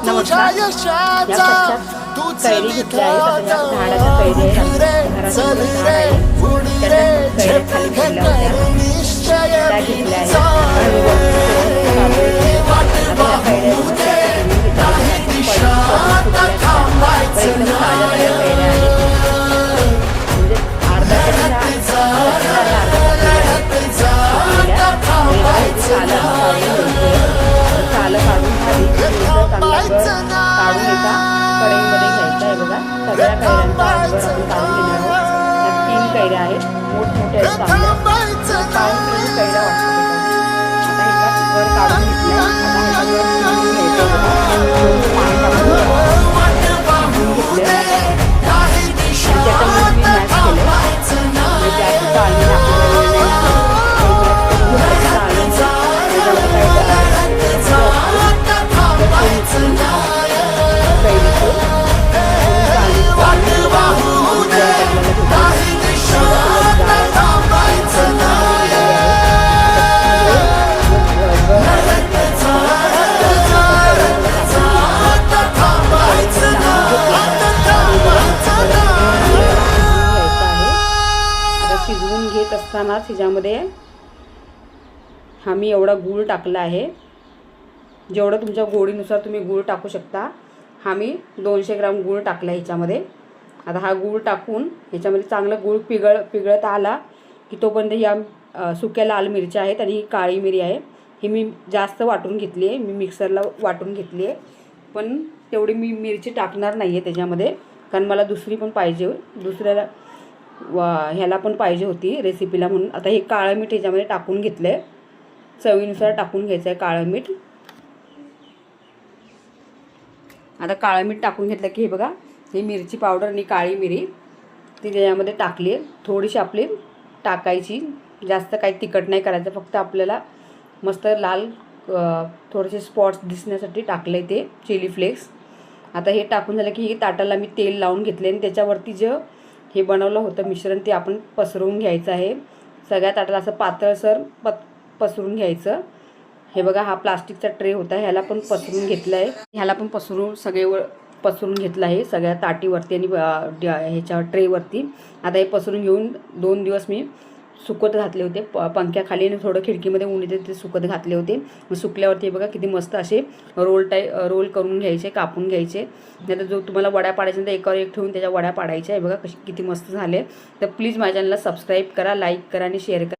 नमस्कार. या कच्च्या कैरी घेतल्या आहेत. आता या झाडाच्या कैरी आहेत. घरासमोर झाड आहे. त्याच्यात कैऱ्या खाली पडल्या होत्या त्या घेतल्या आहेत. आणि काढून एका कढईमध्ये घ्यायचं आहे बघा. सगळ्या कैऱ्यांचा वर आपण काढून घेणार आहोत. त्यात 3 कैऱ्या आहेत. मोठमोठ्या आहेत चांगल्या. काढून घेऊन कैऱ्या वाटतो. आता एका वर काढून घेतल्या. आता ह्याच्यावर घ्यायचं बघा. पाणी टाकून घेतले. त्याच्यामुळे मी मॅश केलं. जास्त चाळणी टाकलेलं नाही. शिजवून घेत असताना ह्याच्यामध्ये आम्ही एवढा गूळ टाकला आहे. जेवढं तुमच्या गोडीनुसार तुम्ही गूळ टाकू शकता. आम्ही 200 ग्राम गूळ टाकला ह्याच्यामध्ये. आता हा गूळ टाकून ह्याच्यामध्ये चांगलं गूळ पिघळत आला की तोपर्यंत या सुक्या लाल मिरच्या आहेत आणि ही काळी मिरी आहे. ही मी जास्त वाटून घेतली आहे. मी मिक्सरला वाटून घेतली आहे. पण तेवढी मी मिरची टाकणार नाही आहे त्याच्यामध्ये, कारण मला दुसरी पण पाहिजे. दुसऱ्याला ह्याला पण पाहिजे होती रेसिपीला म्हणून. आता हे काळं मीठ ह्याच्यामध्ये टाकून घेतलं आहे. चवीनुसार टाकून घ्यायचं आहे काळं मीठ. आता काळं मीठ टाकून घेतलं की हे बघा, ही मिरची पावडर आणि काळी मिरी ती त्याच्यामध्ये टाकली आहे. थोडीशी आपली टाकायची, जास्त काही तिखट नाही करायचं. फक्त आपल्याला मस्त लाल थोडेसे स्पॉट्स दिसण्यासाठी टाकले ते चिली फ्लेक्स. आता हे टाकून झालं की हे ताटाला मी तेल लावून घेतले आणि त्याच्यावरती जे हे बनवलं होतं मिश्रण ते आपण पसरवून घ्यायचं आहे. सगळ्या ताटाला असं पातळसर पसरून घ्यायचं. हे बघा, हा प्लास्टिकचा ट्रे होता, ह्याला पण पसरून घेतलं आहे. ह्याला पण पसरून घेतलं आहे सगळ्या ताटीवरती आणि ह्याच्या ट्रेवरती. आता हे पसरून घेऊन 2 दिवस मी सुकत घातले होते पंख्याखाली आणि थोडं खिडकीमध्ये ऊन येते ते सुकत घातले होते. मग सुकल्यावरती बघा किती मस्त असे रोल करून घ्यायचे, कापून घ्यायचे. नाहीतर जो तुम्हाला वड्या पाडायच्या तर एकावर एक ठेवून त्याच्या वड्या पाडायच्या आहे. बघा किती मस्त झाले. तर प्लीज माझ्या चॅनलला सबस्क्राईब करा, लाईक करा आणि शेअर करा.